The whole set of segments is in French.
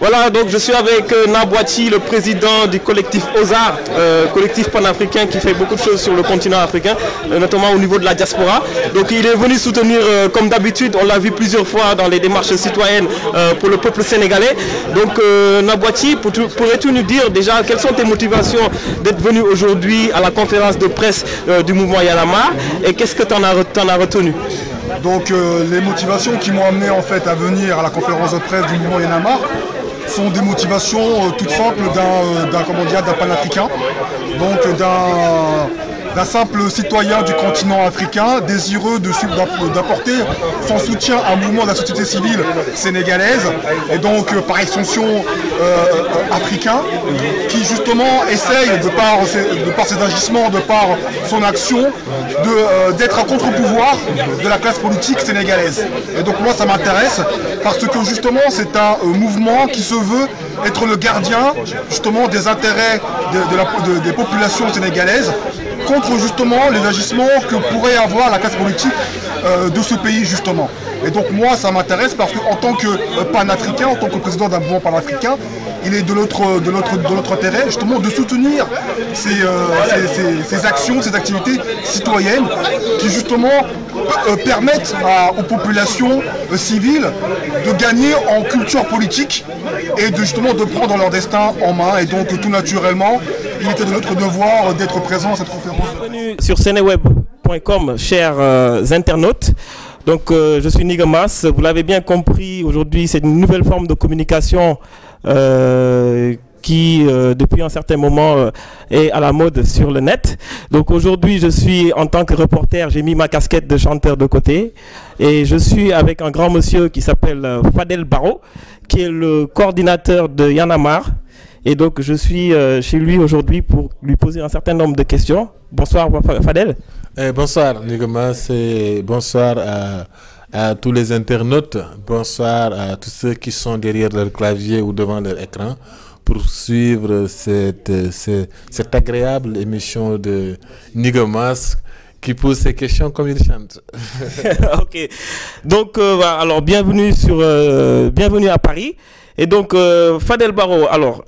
Voilà, donc je suis avec Nabouati, le président du collectif OSAR, collectif panafricain qui fait beaucoup de choses sur le continent africain, notamment au niveau de la diaspora. Donc il est venu soutenir, comme d'habitude, on l'a vu plusieurs fois dans les démarches citoyennes pour le peuple sénégalais. Donc Nabouati, pourrais-tu nous dire déjà quelles sont tes motivations d'être venu aujourd'hui à la conférence de presse du mouvement Y en a marre et qu'est-ce que tu en as retenu? Donc les motivations qui m'ont amené en fait à venir à la conférence de presse du mouvement Y en a marre sont des motivations toutes simples d'un panafricain, donc d'un simple citoyen du continent africain désireux d'apporter son soutien à un mouvement de la société civile sénégalaise et donc par extension africain qui justement essaye de par ses agissements, de par son action d'être un contre-pouvoir de la classe politique sénégalaise. Et donc moi ça m'intéresse parce que justement c'est un mouvement qui se veut être le gardien justement des intérêts des populations sénégalaises contre justement les agissements que pourrait avoir la classe politique de ce pays justement. Et donc moi ça m'intéresse parce qu'en tant que panafricain, en tant que président d'un mouvement panafricain, il est de notre intérêt justement de soutenir ces actions, ces activités citoyennes qui justement permettent aux populations civiles de gagner en culture politique et justement de prendre leur destin en main. Et donc tout naturellement, il était de notre devoir d'être présent à cette conférence. Bienvenue sur seneweb.com, chers internautes. Donc je suis Nigamas, vous l'avez bien compris, aujourd'hui c'est une nouvelle forme de communication qui depuis un certain moment est à la mode sur le net. Donc aujourd'hui je suis en tant que reporter, j'ai mis ma casquette de chanteur de côté et je suis avec un grand monsieur qui s'appelle Fadel Barro, qui est le coordinateur de Y en a marre. Et donc je suis chez lui aujourd'hui pour lui poser un certain nombre de questions. Bonsoir Fadel. Bonsoir Nigamas et bonsoir à tous les internautes. Bonsoir à tous ceux qui sont derrière leur clavier ou devant leur écran pour suivre cette agréable émission de Nigamas qui pose ses questions comme il chante. Ok. Donc alors bienvenue à Paris. Et donc, Fadel Barro, alors,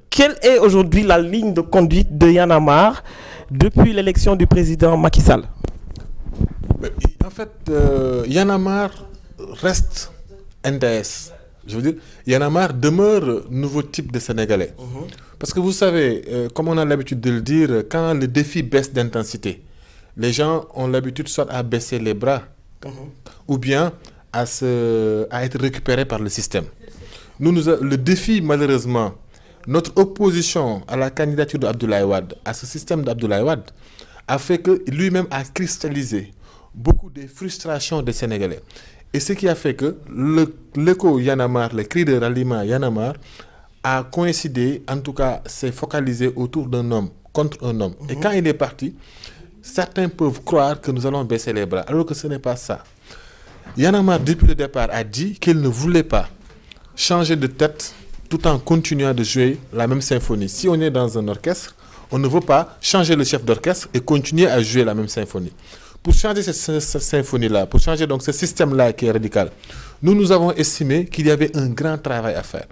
quelle est aujourd'hui la ligne de conduite de Y en a marre depuis l'élection du président Macky Sall? En fait, Y en a marre reste NDS. Je veux dire, Y en a marre demeure nouveau type de Sénégalais. Parce que vous savez, comme on a l'habitude de le dire, quand le défi baisse d'intensité, les gens ont l'habitude soit à baisser les bras ou bien à être récupérés par le système. Le défi, malheureusement, notre opposition à la candidature d'Abdoulaye Wade, à ce système d'Abdoulaye Wade, a fait que lui-même a cristallisé beaucoup de frustrations des Sénégalais. Et ce qui a fait que l'écho Y en a marre, le cri de ralliement Y en a marre, a coïncidé, en tout cas, s'est focalisé autour d'un homme, contre un homme. Et quand il est parti, certains peuvent croire que nous allons baisser les bras, alors que ce n'est pas ça. Y en a marre, depuis le départ, a dit qu'il ne voulait pas changer de tête tout en continuant de jouer la même symphonie. Si on est dans un orchestre, on ne veut pas changer le chef d'orchestre et continuer à jouer la même symphonie. Pour changer cette symphonie-là, pour changer donc ce système-là qui est radical, nous avons estimé qu'il y avait un grand travail à faire.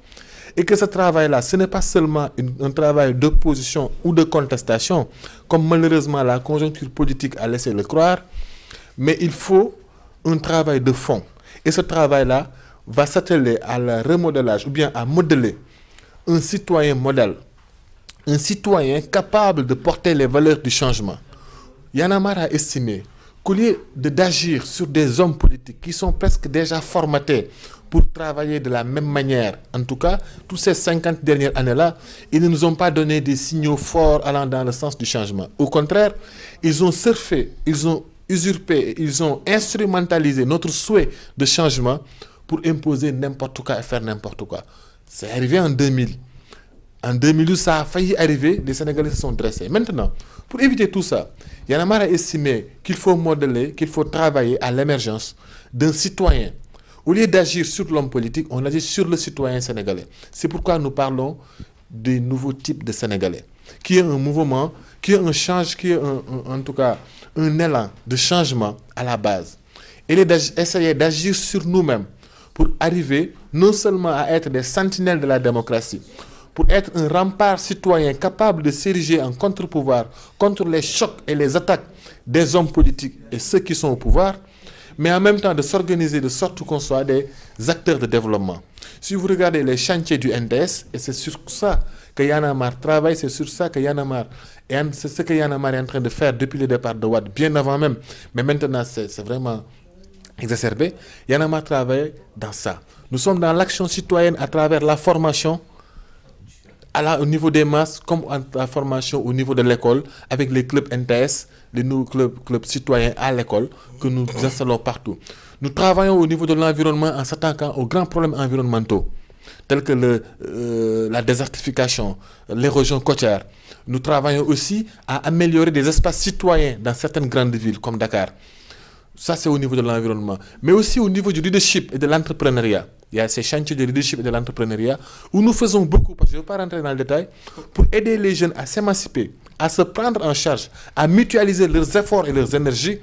Et que ce travail-là, ce n'est pas seulement un travail d'opposition ou de contestation, comme malheureusement la conjoncture politique a laissé le croire, mais il faut un travail de fond. Et ce travail-là va s'atteler à la remodelage ou bien à modeler un citoyen modèle, un citoyen capable de porter les valeurs du changement. Y en a marre a estimé qu'au lieu d'agir sur des hommes politiques qui sont presque déjà formatés pour travailler de la même manière, en tout cas, toutes ces 50 dernières années-là, ils ne nous ont pas donné des signaux forts allant dans le sens du changement. Au contraire, ils ont surfé, ils ont usurpé, ils ont instrumentalisé notre souhait de changement pour imposer n'importe quoi et faire n'importe quoi. C'est arrivé en 2000. En 2012, ça a failli arriver, les Sénégalais se sont dressés. Maintenant, pour éviter tout ça, Y en a marre a estimé qu'il faut modeler, qu'il faut travailler à l'émergence d'un citoyen. Au lieu d'agir sur l'homme politique, on agit sur le citoyen sénégalais. C'est pourquoi nous parlons des nouveaux types de Sénégalais, qui est un mouvement, qui est un change, qui est en tout cas un élan de changement à la base. Et essayer d'agir sur nous-mêmes pour arriver non seulement à être des sentinelles de la démocratie, pour être un rempart citoyen capable de s'ériger en contre-pouvoir contre les chocs et les attaques des hommes politiques et ceux qui sont au pouvoir, mais en même temps de s'organiser de sorte qu'on soit des acteurs de développement. Si vous regardez les chantiers du NDS, et c'est sur ça que Y'en a marre travaille, c'est sur ça que Y'en a marre, et c'est ce que Y'en a marre est en train de faire depuis le départ de Wade, bien avant même, mais maintenant c'est vraiment exacerbé. Y'en a marre travaille dans ça. Nous sommes dans l'action citoyenne à travers la formation au niveau des masses, comme la formation au niveau de l'école, avec les clubs NTS, les nouveaux clubs citoyens à l'école, que nous installons partout. Nous travaillons au niveau de l'environnement en s'attaquant aux grands problèmes environnementaux, tels que la désertification, l'érosion côtière. Nous travaillons aussi à améliorer des espaces citoyens dans certaines grandes villes, comme Dakar. Ça, c'est au niveau de l'environnement. Mais aussi au niveau du leadership et de l'entrepreneuriat. Il y a ces chantiers de leadership et de l'entrepreneuriat où nous faisons beaucoup, parce que je ne veux pas rentrer dans le détail, pour aider les jeunes à s'émanciper, à se prendre en charge, à mutualiser leurs efforts et leurs énergies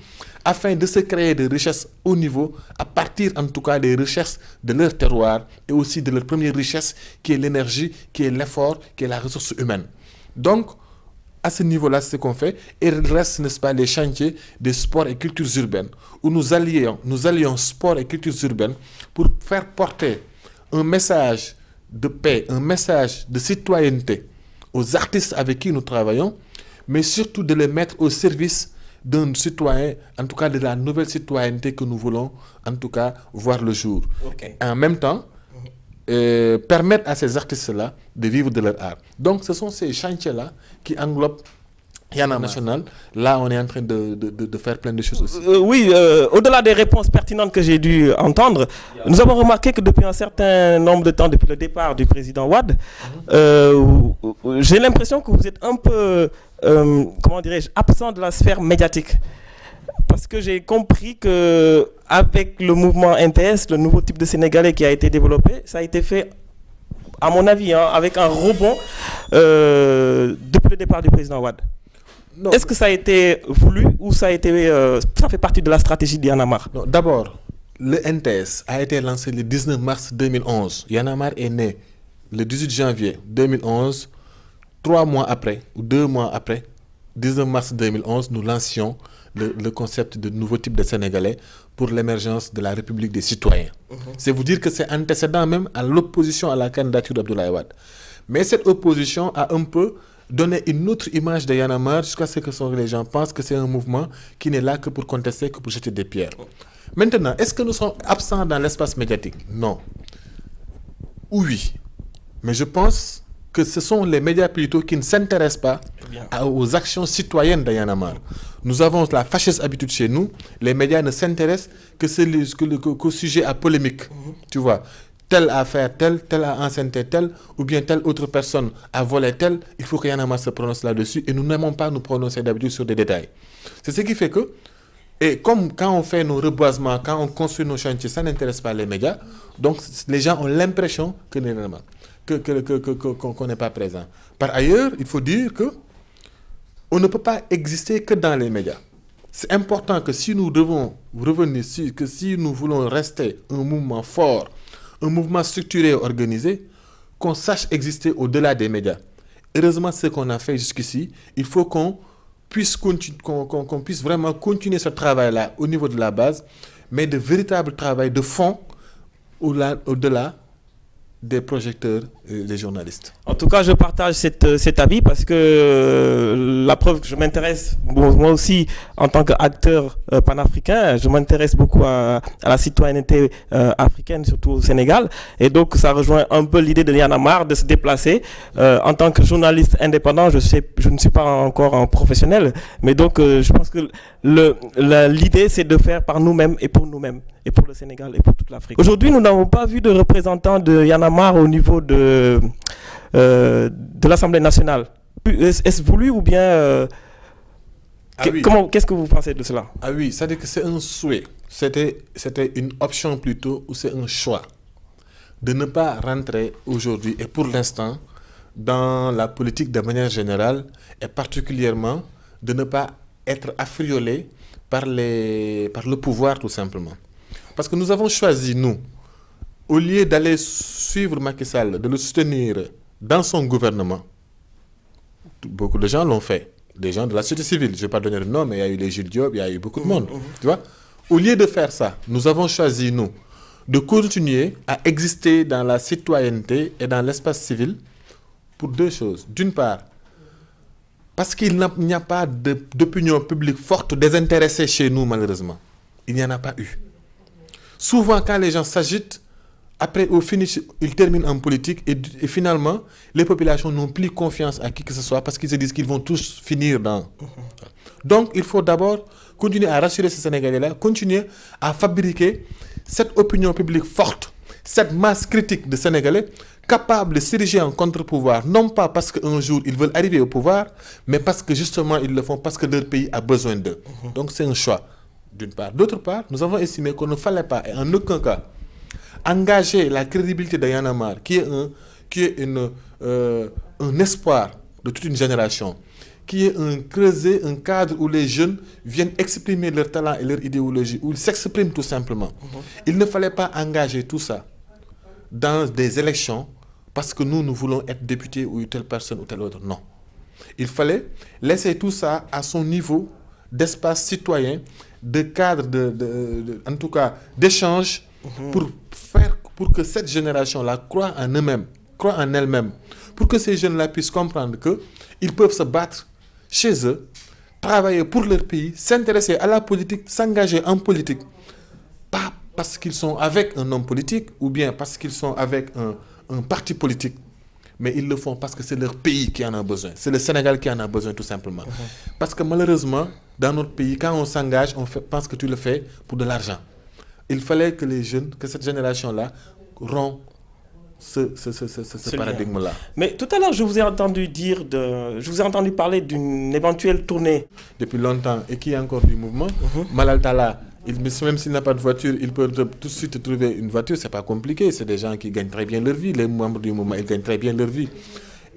afin de se créer des richesses au niveau, à partir en tout cas des richesses de leur terroir et aussi de leur première richesse qui est l'énergie, qui est l'effort, qui est la ressource humaine. Donc, à ce niveau-là, c'est ce qu'on fait. Et il reste, n'est-ce pas, les chantiers des sports et cultures urbaines, où nous allions sport et cultures urbaines pour faire porter un message de paix, un message de citoyenneté aux artistes avec qui nous travaillons, mais surtout de les mettre au service d'un citoyen, en tout cas de la nouvelle citoyenneté que nous voulons, en tout cas, voir le jour. Okay. En même temps, permettre à ces artistes-là de vivre de leur art. Donc, ce sont ces chantiers-là qui englobent Y'en a national. Là, on est en train de faire plein de choses aussi. Oui, au-delà des réponses pertinentes que j'ai dû entendre, nous avons remarqué que depuis un certain nombre de temps, depuis le départ du président Wade, j'ai l'impression que vous êtes un peu, comment dirais-je, absent de la sphère médiatique. Parce que j'ai compris qu'avec le mouvement NTS, le nouveau type de Sénégalais qui a été développé, ça a été fait, à mon avis, avec un rebond depuis le départ du président Wade. Est-ce que ça a été voulu ou ça fait partie de la stratégie d'Y'en a marre? D'abord, le NTS a été lancé le 19 mars 2011. Y'en a marre est né le 18 janvier 2011. 3 mois après, ou 2 mois après, 19 mars 2011, nous lancions le concept de nouveau type de Sénégalais pour l'émergence de la République des citoyens. C'est vous dire que c'est antécédent même à l'opposition à la candidature d'Abdoulaye Wade. Mais cette opposition a un peu donné une autre image de Y'en a marre jusqu'à ce que les gens pensent que c'est un mouvement qui n'est là que pour contester, que pour jeter des pierres. Maintenant, est-ce que nous sommes absents dans l'espace médiatique? Non. Oui. Mais je pense que ce sont les médias plutôt qui ne s'intéressent pas aux actions citoyennes de Y'en a marre. Nous avons la fâcheuse habitude chez nous, les médias ne s'intéressent qu'au sujet à polémique. Tu vois, tel a fait tel a enceinté tel, ou bien telle autre personne a volé tel, il faut que Y'en a marre se prononce là-dessus, et nous n'aimons pas nous prononcer d'habitude sur des détails. C'est ce qui fait que, et comme quand on fait nos reboisements, quand on construit nos chantiers, ça n'intéresse pas les médias, donc les gens ont l'impression que qu'on n'est pas présent. Par ailleurs, il faut dire que on ne peut pas exister que dans les médias. C'est important que si nous devons revenir, que si nous voulons rester un mouvement fort, un mouvement structuré et organisé, qu'on sache exister au-delà des médias. Heureusement, ce qu'on a fait jusqu'ici, il faut qu'on puisse vraiment continuer ce travail-là au niveau de la base, mais de véritable travail de fond au-delà des projecteurs et des journalistes. En tout cas, je partage cet avis parce que la preuve que je m'intéresse, moi aussi, en tant qu'acteur panafricain, je m'intéresse beaucoup à la citoyenneté africaine, surtout au Sénégal. Et donc, ça rejoint un peu l'idée de Y'en a marre de se déplacer. En tant que journaliste indépendant, je ne suis pas encore un professionnel, mais donc je pense que l'idée, c'est de faire par nous-mêmes et pour nous-mêmes, et pour le Sénégal et pour toute l'Afrique. Aujourd'hui, nous n'avons pas vu de représentants de Y'en a marre au niveau de l'Assemblée nationale. Est-ce voulu ou bien qu'est-ce que vous pensez de cela? Ah oui, c'est-à-dire que c'est un souhait. C'était une option plutôt, ou c'est un choix de ne pas rentrer aujourd'hui et pour l'instant dans la politique de manière générale, et particulièrement de ne pas être affriolé par le pouvoir tout simplement. Parce que nous avons choisi, nous, au lieu d'aller suivre Macky Sall, de le soutenir dans son gouvernement, beaucoup de gens l'ont fait. Des gens de la société civile, je ne vais pas donner le nom, mais il y a eu les Gilles Diop, il y a eu beaucoup de monde. Tu vois? Au lieu de faire ça, nous avons choisi, nous, de continuer à exister dans la citoyenneté et dans l'espace civil pour deux choses. D'une part, parce qu'il n'y a pas d'opinion publique forte désintéressée chez nous, malheureusement. Il n'y en a pas eu. Souvent, quand les gens s'agitent, après, au finish, ils terminent en politique et finalement, les populations n'ont plus confiance à qui que ce soit parce qu'ils se disent qu'ils vont tous finir dans... Donc, il faut d'abord continuer à rassurer ces Sénégalais-là, continuer à fabriquer cette opinion publique forte, cette masse critique de Sénégalais capables de s'ériger en contre-pouvoir, non pas parce qu'un jour ils veulent arriver au pouvoir, mais parce que justement ils le font parce que leur pays a besoin d'eux. Donc c'est un choix, d'une part. D'autre part, nous avons estimé qu'il ne fallait pas, et en aucun cas, engager la crédibilité de Y'en a marre, qui est un espoir de toute une génération, qui est un creuset, un cadre où les jeunes viennent exprimer leur talent et leur idéologie, où ils s'expriment tout simplement. Il ne fallait pas engager tout ça dans des élections parce que nous voulons être députés ou telle personne ou telle autre. Non. Il fallait laisser tout ça à son niveau d'espace citoyen, de cadre, en tout cas d'échange, pour que cette génération-là croie en eux-mêmes, croie en elle-même, pour que ces jeunes-là puissent comprendre qu'ils peuvent se battre chez eux, travailler pour leur pays, s'intéresser à la politique, s'engager en politique, pas parce qu'ils sont avec un homme politique ou bien parce qu'ils sont avec un parti politique, mais ils le font parce que c'est leur pays qui en a besoin. C'est le Sénégal qui en a besoin tout simplement. Parce que malheureusement, dans notre pays, quand on s'engage, pense que tu le fais pour de l'argent. Il fallait que les jeunes, que cette génération-là rompt ce paradigme-là. Mais tout à l'heure, je vous ai entendu parler d'une éventuelle tournée. Depuis longtemps, et qui est encore du mouvement. Malal Talla, même s'il n'a pas de voiture, il peut tout de suite trouver une voiture. C'est pas compliqué. C'est des gens qui gagnent très bien leur vie. Les membres du mouvement, ils gagnent très bien leur vie.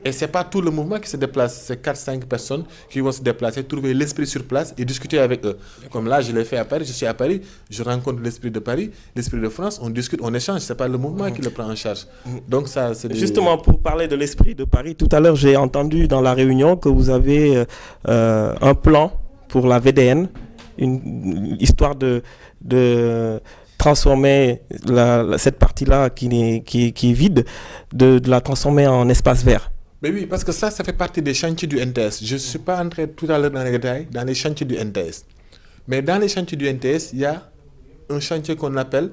Et ce n'est pas tout le mouvement qui se déplace. C'est 4-5 personnes qui vont se déplacer, trouver l'esprit sur place et discuter avec eux. Comme là, je l'ai fait à Paris. Je suis à Paris, je rencontre l'esprit de Paris, l'esprit de France, on discute, on échange. Ce n'est pas le mouvement qui le prend en charge. Donc ça, c'est Justement, pour parler de l'esprit de Paris, tout à l'heure, j'ai entendu dans la réunion que vous avez un plan pour la VDN, une histoire de transformer cette partie-là qui est vide, de la transformer en espace vert. Mais oui, parce que ça fait partie des chantiers du NTS. Je ne suis pas entré tout à l'heure dans les détails, dans les chantiers du NTS. Mais dans les chantiers du NTS, il y a un chantier qu'on appelle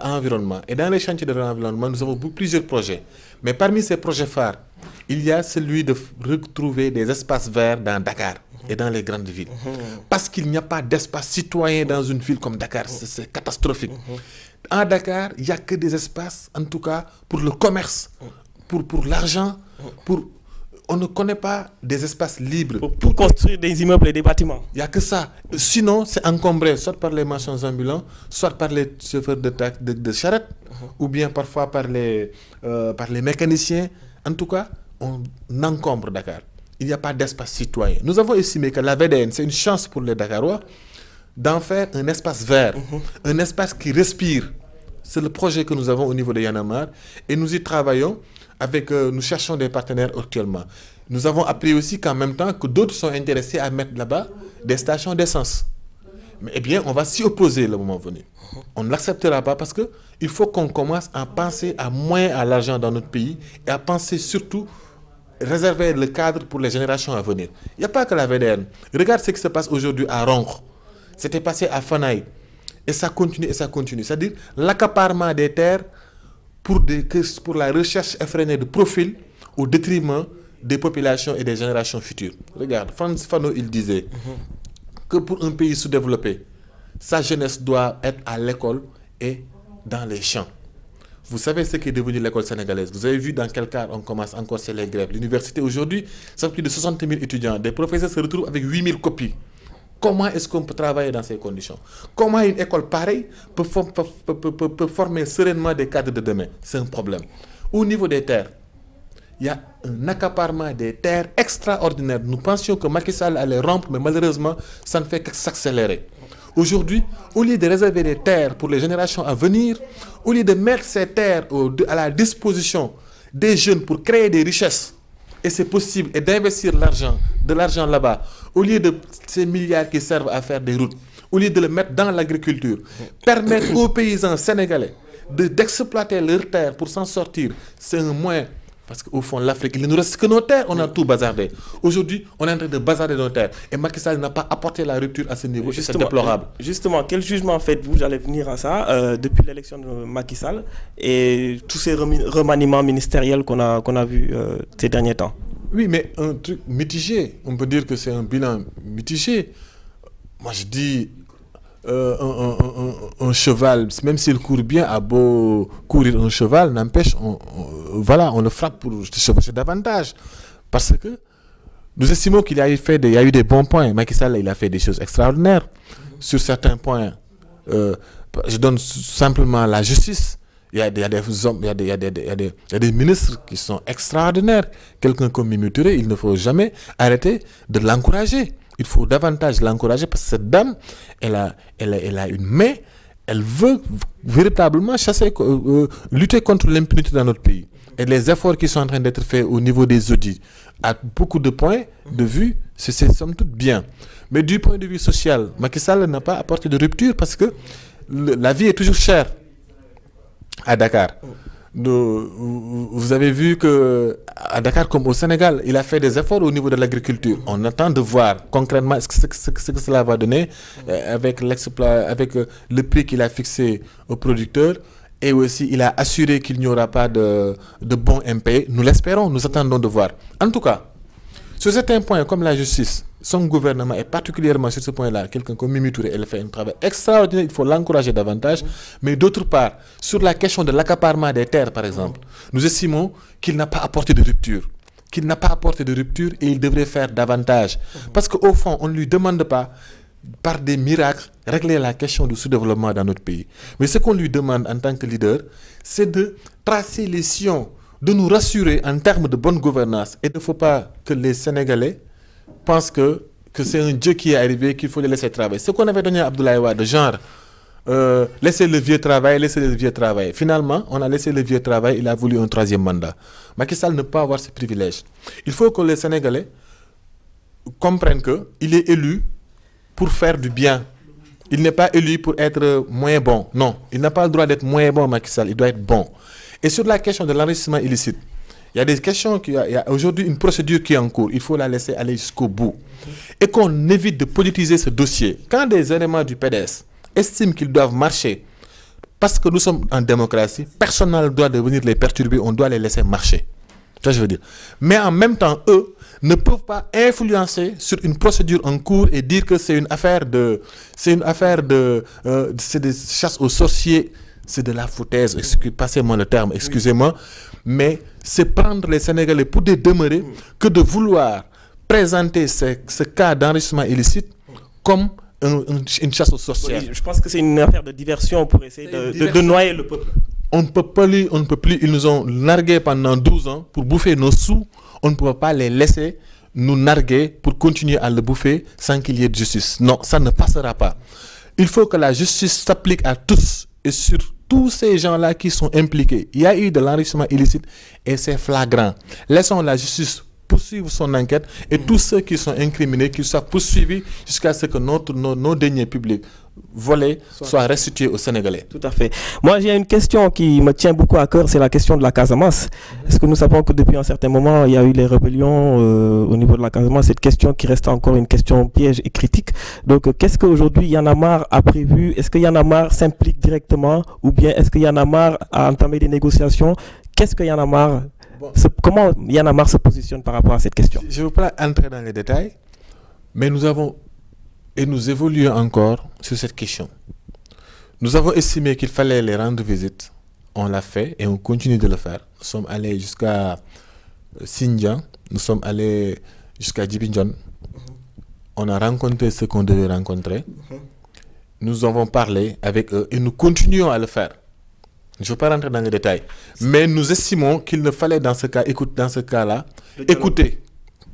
environnement. Et dans les chantiers de l'environnement, nous avons plusieurs projets. Mais parmi ces projets phares, il y a celui de retrouver des espaces verts dans Dakar et dans les grandes villes. Parce qu'il n'y a pas d'espace citoyen dans une ville comme Dakar. C'est catastrophique. À Dakar, il n'y a que des espaces, en tout cas, pour le commerce, pour l'argent, on ne connaît pas des espaces libres. Pour construire des immeubles et des bâtiments. Il n'y a que ça. Sinon, c'est encombré, soit par les marchands ambulants, soit par les chauffeurs de charrette, ou bien parfois par les mécaniciens. En tout cas, on encombre Dakar. Il n'y a pas d'espace citoyen. Nous avons estimé que la VDN, c'est une chance pour les Dakarois d'en faire un espace vert, un espace qui respire. C'est le projet que nous avons au niveau de Y'en a marre et nous y travaillons. Nous cherchons des partenaires actuellement. Nous avons appris aussi qu'en même temps que d'autres sont intéressés à mettre là-bas des stations d'essence. Mais eh bien, on va s'y opposer le moment venu. On ne l'acceptera pas parce qu'il faut qu'on commence à penser à moins à l'argent dans notre pays et à penser surtout réserver le cadre pour les générations à venir. Il n'y a pas que la VDN. Regarde ce qui se passe aujourd'hui à Ronkh. C'était passé à Fanaï. Et ça continue et ça continue. C'est-à-dire l'accaparement des terres pour la recherche effrénée de profil au détriment des populations et des générations futures. Regarde, Frantz Fanon, il disait que pour un pays sous-développé, sa jeunesse doit être à l'école et dans les champs. Vous savez ce qui est devenu l'école sénégalaise. Vous avez vu dans quel cas on commence encore c'est les grèves. L'université aujourd'hui, ça fait plus de 60 000 étudiants. Des professeurs se retrouvent avec 8 000 copies. Comment est-ce qu'on peut travailler dans ces conditions? Comment une école pareille peut former sereinement des cadres de demain? C'est un problème. Au niveau des terres, il y a un accaparement des terres extraordinaire. Nous pensions que Macky Sall allait rompre, mais malheureusement, ça ne fait que s'accélérer. Aujourd'hui, au lieu de réserver des terres pour les générations à venir, au lieu de mettre ces terres à la disposition des jeunes pour créer des richesses, et c'est possible, et d'investir de l'argent là-bas, au lieu de ces milliards qui servent à faire des routes, au lieu de le mettre dans l'agriculture, permettre aux paysans sénégalais d'exploiter leurs terres pour s'en sortir, c'est un moyen. Parce qu'au fond, l'Afrique, il ne nous reste que nos terres, on a tout bazardé. Aujourd'hui, on est en train de bazarder nos terres. Et Macky Sall n'a pas apporté la rupture à ce niveau. C'est déplorable. Justement, quel jugement faites-vous, j'allais venir à ça, depuis l'élection de Macky Sall et tous ces remaniements ministériels qu'on a vus ces derniers temps? Oui, mais un truc mitigé. On peut dire que c'est un bilan mitigé. Moi, je dis... un cheval, même s'il court bien, a beau courir un cheval, n'empêche, on le frappe pour se chevaucher davantage. Parce que nous estimons qu'il y a eu des bons points. Macky Sall, il a fait des choses extraordinaires. Sur certains points, je donne simplement la justice. Il y a des ministres qui sont extraordinaires. Quelqu'un comme Mimi Touré, il ne faut jamais arrêter de l'encourager. Il faut davantage l'encourager parce que cette dame, elle a une main, elle veut véritablement lutter contre l'impunité dans notre pays. Et les efforts qui sont en train d'être faits au niveau des audits, à beaucoup de points de vue, c'est somme toute bien. Mais du point de vue social, Macky Sall n'a pas apporté de rupture parce que la vie est toujours chère à Dakar. Vous avez vu qu'à Dakar comme au Sénégal, il a fait des efforts au niveau de l'agriculture. On attend de voir concrètement ce que cela va donner avec le prix qu'il a fixé aux producteurs. Et aussi, il a assuré qu'il n'y aura pas de bons impayés. Nous l'espérons, nous attendons de voir. En tout cas, sur certains points comme la justice, son gouvernement, et particulièrement sur ce point-là, quelqu'un comme Mimi Touré, elle fait un travail extraordinaire, il faut l'encourager davantage. Mais d'autre part, sur la question de l'accaparement des terres, par exemple, nous estimons qu'il n'a pas apporté de rupture. Et il devrait faire davantage. Parce qu'au fond, on ne lui demande pas, par des miracles, régler la question du sous-développement dans notre pays. Mais ce qu'on lui demande en tant que leader, c'est de tracer les sillons, de nous rassurer en termes de bonne gouvernance. Et il ne faut pas que les Sénégalais pensent que c'est un Dieu qui est arrivé, qu'il faut les laisser travailler. Ce qu'on avait donné à Abdoulaye Wade, genre, laissez le vieux travailler. Finalement, on a laissé le vieux travailler, il a voulu un troisième mandat. Macky Sall ne peut pas avoir ce privilège. Il faut que les Sénégalais comprennent qu'il est élu pour faire du bien. Il n'est pas élu pour être moins bon. Non, il n'a pas le droit d'être moins bon, Macky Sall, il doit être bon. Et sur la question de l'enrichissement illicite, il y a des questions, il y a aujourd'hui une procédure qui est en cours. Il faut la laisser aller jusqu'au bout. Et qu'on évite de politiser ce dossier. Quand des éléments du PDS estiment qu'ils doivent marcher, parce que nous sommes en démocratie, personne n'a le droit de venir les perturber, on doit les laisser marcher. Ça, je veux dire. Mais en même temps, eux ne peuvent pas influencer sur une procédure en cours et dire que c'est une affaire de chasse aux sorciers. C'est de la foutaise, passez-moi le terme, excusez-moi, mais c'est prendre les Sénégalais pour des demeurés que de vouloir présenter ce cas d'enrichissement illicite comme une chasse aux sorcières. Oui, je pense que c'est une affaire de diversion pour essayer de noyer le peuple. On ne peut plus, ils nous ont nargués pendant 12 ans pour bouffer nos sous, on ne peut pas les laisser nous narguer pour continuer à le bouffer sans qu'il y ait de justice. Non, ça ne passera pas. Il faut que la justice s'applique à tous et sur tous ces gens-là qui sont impliqués. Il y a eu de l'enrichissement illicite et c'est flagrant. Laissons la justice poursuivre son enquête et tous ceux qui sont incriminés, qu'ils soient poursuivis jusqu'à ce que nos deniers publics volés soient restitués aux Sénégalais. Tout à fait. Moi, j'ai une question qui me tient beaucoup à cœur, c'est la question de la Casamance. Est-ce que nous savons que depuis un certain moment, il y a eu les rébellions au niveau de la Casamance, cette question qui reste encore une question piège et critique. Donc, qu'est-ce qu'aujourd'hui Y en a marre a prévu? Est-ce que Y en a marre s'implique directement ou bien est-ce que Y en a marre a entamé des négociations? Qu'est-ce que Y en a marre Comment Y en a marre se positionne par rapport à cette question? Je ne veux pas entrer dans les détails, mais nous évoluons encore sur cette question. Nous avons estimé qu'il fallait les rendre visite. On l'a fait et on continue de le faire. Nous sommes allés jusqu'à Xinjiang, nous sommes allés jusqu'à Djibindjon. On a rencontré ce qu'on devait rencontrer. Nous avons parlé avec eux et nous continuons à le faire. Je ne veux pas rentrer dans les détails. Mais nous estimons qu'il ne fallait dans ce cas-là, écouter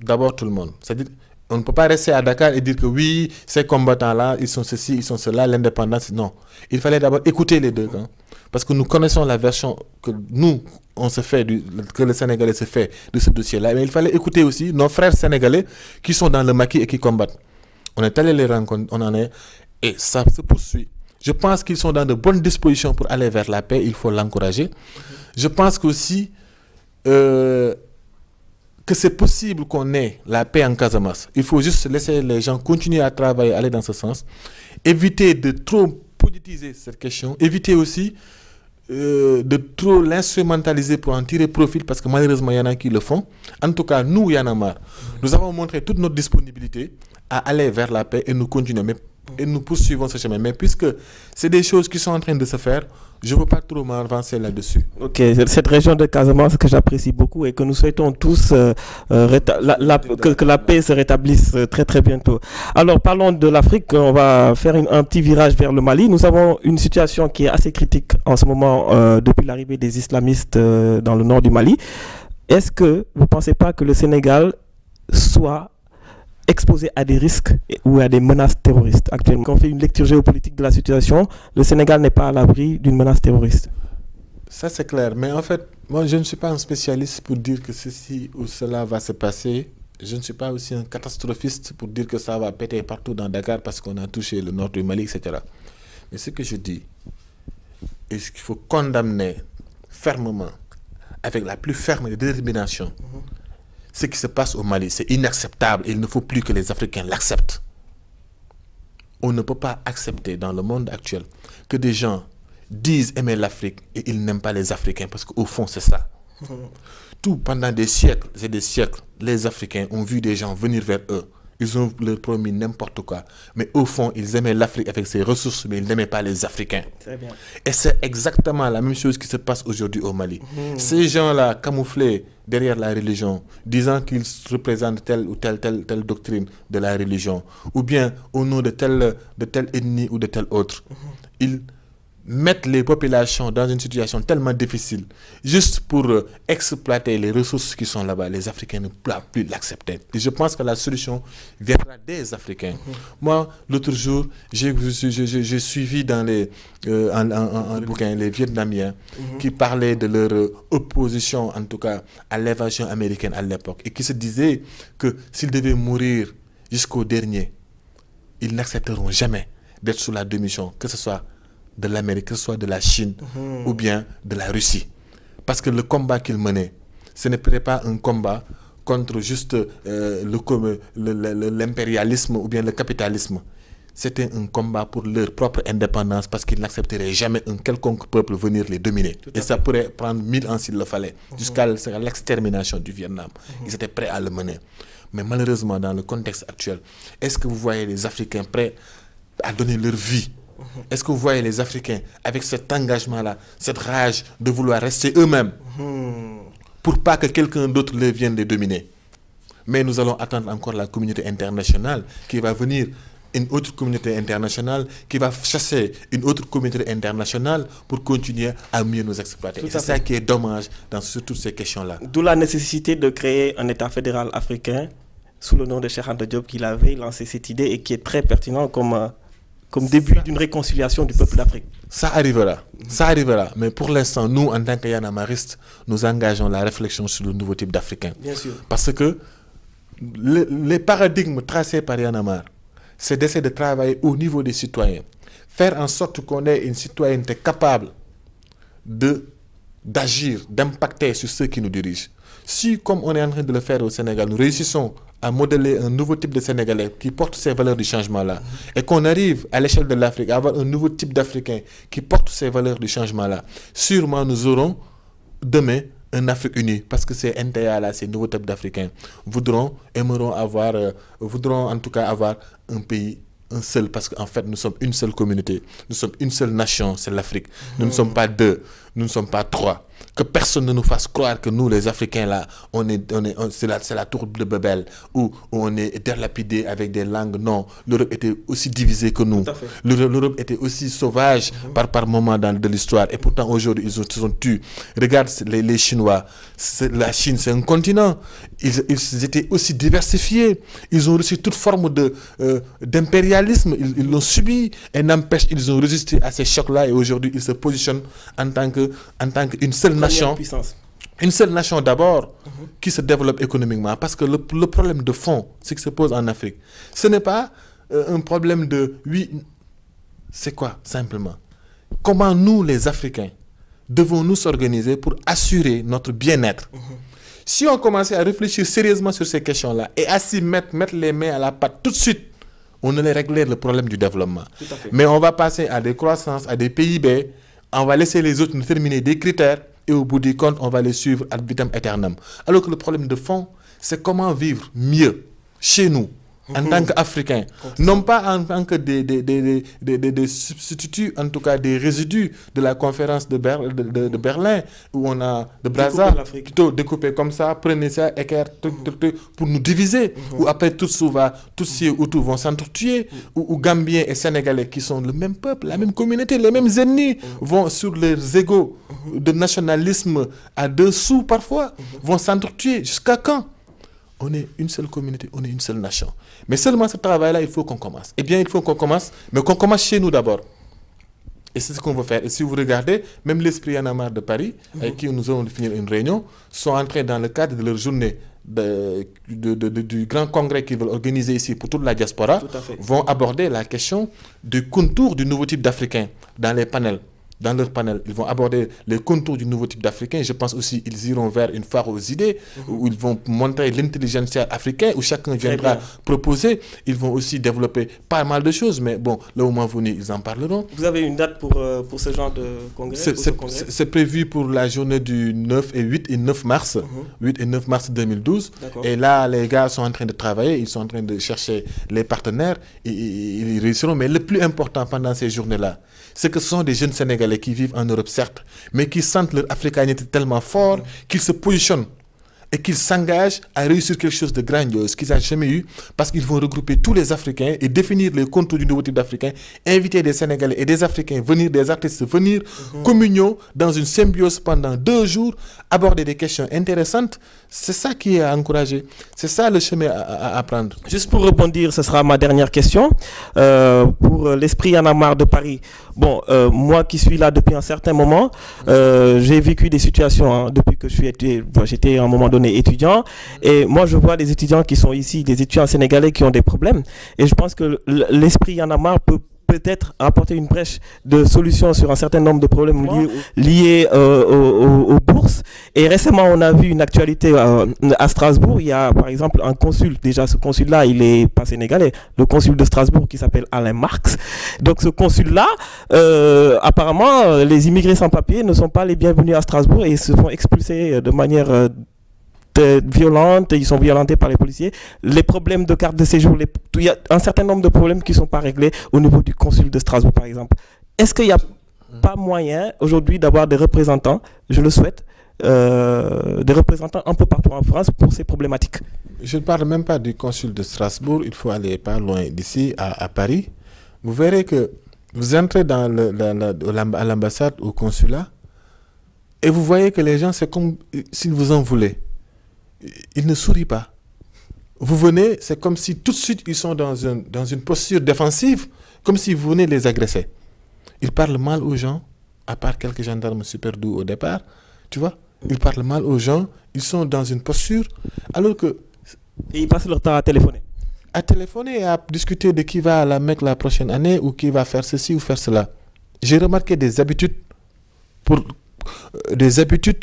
d'abord tout le monde. C'est-à-dire, on ne peut pas rester à Dakar et dire que oui, ces combattants-là, ils sont ceci, ils sont cela, l'indépendance. Non. Il fallait d'abord écouter les deux camps. Parce que nous connaissons la version que nous, que le Sénégalais se fait de ce dossier-là. Mais il fallait écouter aussi nos frères sénégalais qui sont dans le maquis et qui combattent. On est allé les rencontrer, on en est, et ça se poursuit. Je pense qu'ils sont dans de bonnes dispositions pour aller vers la paix, il faut l'encourager. Je pense qu'aussi que c'est possible qu'on ait la paix en Casamance. Il faut juste laisser les gens continuer à travailler, aller dans ce sens. Éviter de trop politiser cette question. Éviter aussi de trop l'instrumentaliser pour en tirer profit, parce que malheureusement, il y en a qui le font. En tout cas, nous, Y'en a marre, nous avons montré toute notre disponibilité à aller vers la paix et nous continuons. Et nous poursuivons ce chemin. Mais puisque c'est des choses qui sont en train de se faire, je ne veux pas trop m'avancer là-dessus. Ok, cette région de Casamance que j'apprécie beaucoup et que nous souhaitons tous que la paix se rétablisse très très bientôt. Alors parlons de l'Afrique, on va faire un petit virage vers le Mali. Nous avons une situation qui est assez critique en ce moment depuis l'arrivée des islamistes dans le nord du Mali. Est-ce que vous ne pensez pas que le Sénégal soit exposé à des risques ou à des menaces terroristes actuellement? Quand on fait une lecture géopolitique de la situation, le Sénégal n'est pas à l'abri d'une menace terroriste. Ça c'est clair, mais en fait, moi je ne suis pas un spécialiste pour dire que ceci ou cela va se passer. Je ne suis pas aussi un catastrophiste pour dire que ça va péter partout dans Dakar parce qu'on a touché le nord du Mali, etc. Mais ce que je dis, est qu'il faut condamner fermement, avec la plus ferme détermination, ce qui se passe au Mali. C'est inacceptable. Il ne faut plus que les Africains l'acceptent. On ne peut pas accepter dans le monde actuel que des gens disent aimer l'Afrique et ils n'aiment pas les Africains, parce qu'au fond c'est ça. Tout pendant des siècles et des siècles, les Africains ont vu des gens venir vers eux. Ils ont leur promis n'importe quoi. Mais au fond, ils aimaient l'Afrique avec ses ressources, mais ils n'aimaient pas les Africains. Très bien. Et c'est exactement la même chose qui se passe aujourd'hui au Mali. Ces gens-là, camouflés derrière la religion, disant qu'ils représentent telle ou telle doctrine de la religion, ou bien au nom de telle ethnie ou de telle autre, ils mettent les populations dans une situation tellement difficile juste pour exploiter les ressources qui sont là-bas. Les Africains ne peuvent plus l'accepter. Et je pense que la solution viendra des Africains. Moi, l'autre jour, j'ai suivi dans les bouquins les Vietnamiens qui parlaient de leur opposition, en tout cas, à l'invasion américaine à l'époque, et qui se disaient que s'ils devaient mourir jusqu'au dernier, ils n'accepteront jamais d'être sous la démission, que ce soit de l'Amérique, que ce soit de la Chine ou bien de la Russie. Parce que le combat qu'ils menaient, ce n'était pas un combat contre juste l'impérialisme ou bien le capitalisme. C'était un combat pour leur propre indépendance, parce qu'ils n'accepteraient jamais un quelconque peuple venir les dominer. Et ça pourrait prendre 1000 ans s'il le fallait, jusqu'à l'extermination du Vietnam. Ils étaient prêts à le mener. Mais malheureusement, dans le contexte actuel, est-ce que vous voyez les Africains prêts à donner leur vie? Est-ce que vous voyez les Africains avec cet engagement-là, cette rage de vouloir rester eux-mêmes pour pas que quelqu'un d'autre les vienne les dominer? Mais nous allons attendre encore la communauté internationale qui va venir, une autre communauté internationale qui va chasser une autre communauté internationale pour continuer à mieux nous exploiter. C'est ça qui est dommage sur toutes ces questions-là. D'où la nécessité de créer un État fédéral africain sous le nom de Cheikh Anta Diop, qu'il avait lancé cette idée et qui est très pertinent comme début d'une réconciliation du peuple d'Afrique. Ça arrivera, mais pour l'instant, nous, en tant que Yanamaristes, nous engageons la réflexion sur le nouveau type d'Africain. Bien sûr. Parce que les paradigmes tracés par Yanamar, c'est d'essayer de travailler au niveau des citoyens, faire en sorte qu'on ait une citoyenneté capable d'agir, d'impacter sur ceux qui nous dirigent. Si, comme on est en train de le faire au Sénégal, nous réussissons à modeler un nouveau type de Sénégalais qui porte ces valeurs du changement-là, et qu'on arrive à l'échelle de l'Afrique à avoir un nouveau type d'Africain qui porte ces valeurs du changement-là, sûrement nous aurons demain une Afrique unie, parce que ces NTA-là, ces nouveaux types d'Africains, voudront en tout cas avoir un pays, un seul, parce qu'en fait nous sommes une seule communauté, nous sommes une seule nation, c'est l'Afrique. Nous ne sommes pas deux. nous ne sommes pas 3. Que personne ne nous fasse croire que nous, les Africains, là, c'est la tour de Babel, où on est interlapidé avec des langues. Non, l'Europe était aussi divisée que nous. L'Europe était aussi sauvage par moments de l'histoire. Et pourtant, aujourd'hui, ils sont tués. Regarde les Chinois. La Chine, c'est un continent. Ils étaient aussi diversifiés. Ils ont reçu toute forme d'impérialisme. Ils l'ont subi. Et n'empêche, ils ont résisté à ces chocs-là. Et aujourd'hui, ils se positionnent en tant qu'une seule nation. Une seule nation d'abord qui se développe économiquement. Parce que le problème de fond, ce qui se pose en Afrique, ce n'est pas un problème de... Oui, c'est quoi simplement? Comment nous, les Africains, devons-nous s'organiser pour assurer notre bien-être? Si on commençait à réfléchir sérieusement sur ces questions-là et à s'y mettre les mains à la pâte tout de suite, on allait régler le problème du développement. Mais on va passer à des croissances, à des PIB, on va laisser les autres nous terminer des critères et au bout du compte, on va les suivre ad vitam aeternam. Alors que le problème de fond, c'est comment vivre mieux chez nous, en tant qu'Africains. Non pas en tant que des substituts, en tout cas des résidus de la conférence de Berlin, où on a de Brazza, plutôt découpé comme ça, prenez ça, équerre, pour nous diviser. Ou après tous ces Hutus vont s'entretuer, ou Gambiens et Sénégalais qui sont le même peuple, la même communauté, les mêmes ennemis, vont sur leurs égos de nationalisme à 2 sous parfois, vont s'entretuer. Jusqu'à quand? On est une seule communauté, on est une seule nation. Mais seulement ce travail-là, il faut qu'on commence. Eh bien, il faut qu'on commence, mais qu'on commence chez nous d'abord. Et c'est ce qu'on veut faire. Et si vous regardez, même l'Esprit Y'en a marre de Paris, avec qui nous allons finir une réunion, sont en train, dans le cadre de leur journée du grand congrès qu'ils veulent organiser ici pour toute la diaspora, vont aborder la question du contour du nouveau type d'Africain dans les panels. Dans leur panel, ils vont aborder les contours du nouveau type d'Africain. Je pense aussi qu'ils iront vers une foire aux idées, où ils vont montrer l'intelligence africaine, où chacun viendra proposer. Ils vont aussi développer pas mal de choses, mais bon, le moment venu, ils en parleront. Vous avez une date pour ce genre de congrès? C'est prévu pour la journée du 9 et 8 et 9 mars, 8 et 9 mars 2012. Et là, les gars sont en train de travailler, ils sont en train de chercher les partenaires, et ils réussiront. Mais le plus important pendant ces journées-là, c'est que ce sont des jeunes Sénégalais qui vivent en Europe, certes, mais qui sentent leur africanité tellement fort qu'ils se positionnent et qu'ils s'engagent à réussir quelque chose de grandiose qu'ils n'ont jamais eu, parce qu'ils vont regrouper tous les Africains et définir les contours du nouveau type d'Africain, inviter des Sénégalais et des Africains, des artistes venir, communion dans une symbiose pendant 2 jours, aborder des questions intéressantes. C'est ça qui est à encourager. C'est ça le chemin à prendre. Juste pour rebondir, ce sera ma dernière question. Pour l'Esprit Y'en a marre de Paris. Bon, moi qui suis là depuis un certain moment, j'ai vécu des situations depuis que j'étais à un moment donné étudiant. Et moi, je vois des étudiants qui sont ici, des étudiants sénégalais qui ont des problèmes. Et je pense que l'Esprit Y'en a marre peut-être apporter une brèche de solution sur un certain nombre de problèmes liés aux bourses. Et récemment, on a vu une actualité à Strasbourg. Il y a par exemple un consul, déjà ce consul-là, il est pas sénégalais, le consul de Strasbourg qui s'appelle Alain Marx. Donc ce consul-là, apparemment, les immigrés sans papier ne sont pas les bienvenus à Strasbourg et ils se font expulser de manière violentes, ils sont violentés par les policiers. Les problèmes de carte de séjour, il y a un certain nombre de problèmes qui ne sont pas réglés au niveau du consul de Strasbourg, par exemple. Est-ce qu'il n'y a pas moyen aujourd'hui d'avoir des représentants, je le souhaite, des représentants un peu partout en France pour ces problématiques? Je ne parle même pas du consul de Strasbourg, il faut aller pas loin d'ici, à Paris. Vous verrez que vous entrez à l'ambassade, au consulat, et vous voyez que les gens, c'est comme s'ils vous en voulaient. Ils ne sourient pas. Vous venez, c'est comme si tout de suite ils sont dans une posture défensive, comme si vous venez les agresser. Ils parlent mal aux gens, à part quelques gendarmes super doux au départ, tu vois. Ils parlent mal aux gens, ils sont dans une posture, alors que... Et ils passent leur temps à téléphoner. À téléphoner et à discuter de qui va à la Mecque la prochaine année, ou qui va faire ceci ou faire cela. J'ai remarqué des habitudes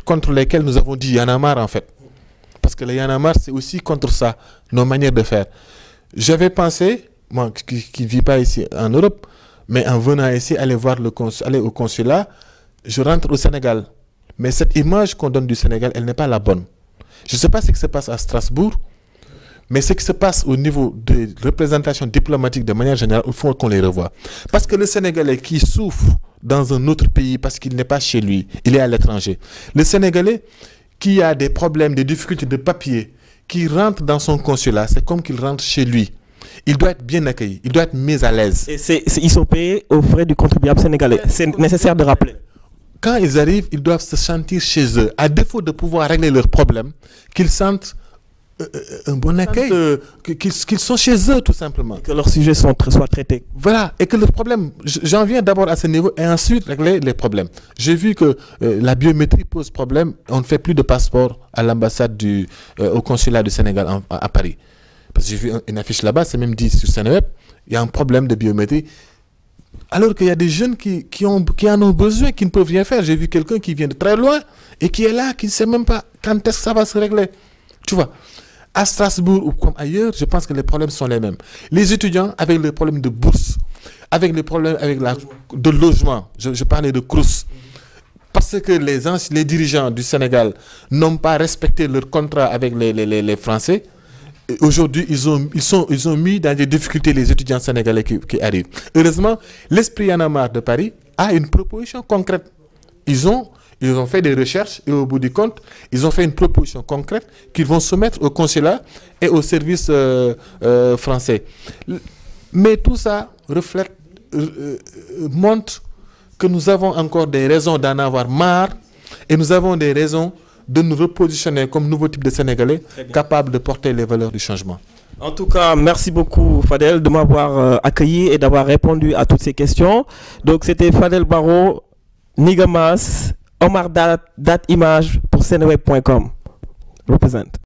contre lesquelles nous avons dit Y'en a marre en fait. Parce que le Y'en a marre, c'est aussi contre ça, nos manières de faire. J'avais pensé, moi qui ne vis pas ici en Europe, mais en venant ici, aller au consulat, je rentre au Sénégal. Mais cette image qu'on donne du Sénégal, elle n'est pas la bonne. Je ne sais pas ce qui se passe à Strasbourg, Mais ce qui se passe au niveau de représentation diplomatique de manière générale, il faut qu'on les revoie. Parce que le Sénégalais qui souffre dans un autre pays parce qu'il n'est pas chez lui, il est à l'étranger. Le Sénégalais qui a des problèmes, des difficultés de papier, qui rentre dans son consulat, c'est comme qu'il rentre chez lui. Il doit être bien accueilli, il doit être mis à l'aise. Et ils sont payés aux frais du contribuable sénégalais. C'est nécessaire de rappeler. Quand ils arrivent, ils doivent se sentir chez eux. À défaut de pouvoir régler leurs problèmes, qu'ils sentent un bon accueil, qu'ils sont chez eux tout simplement. Et que leurs sujets soient traités. Voilà, et que le problème, j'en viens d'abord à ce niveau et ensuite régler les problèmes. J'ai vu que la biométrie pose problème, on ne fait plus de passeport à l'ambassade au consulat du Sénégal à Paris. Parce que j'ai vu une affiche là-bas, c'est même dit sur Sénéweb, il y a un problème de biométrie. Alors qu'il y a des jeunes qui en ont besoin, qui ne peuvent rien faire. J'ai vu quelqu'un qui vient de très loin et qui est là, qui ne sait même pas quand est-ce que ça va se régler. Tu vois, à Strasbourg ou comme ailleurs, je pense que les problèmes sont les mêmes. Les étudiants avec les problèmes de bourse, avec les problèmes de logement, je parlais de Crous, parce que les dirigeants du Sénégal n'ont pas respecté leur contrat avec les Français. Aujourd'hui, ils ont mis dans des difficultés les étudiants sénégalais qui arrivent. Heureusement, l'Esprit Y en a marre de Paris a une proposition concrète. Ils ont fait des recherches et au bout du compte, ils ont fait une proposition concrète qu'ils vont soumettre au consulat et au service français. Mais tout ça montre que nous avons encore des raisons d'en avoir marre et nous avons des raisons de nous repositionner comme nouveau type de Sénégalais capable de porter les valeurs du changement. En tout cas, merci beaucoup Fadel de m'avoir accueilli et d'avoir répondu à toutes ces questions. Donc c'était Fadel Barro, Nigamas, Omar Dat Image pour Seneweb.com. Représente.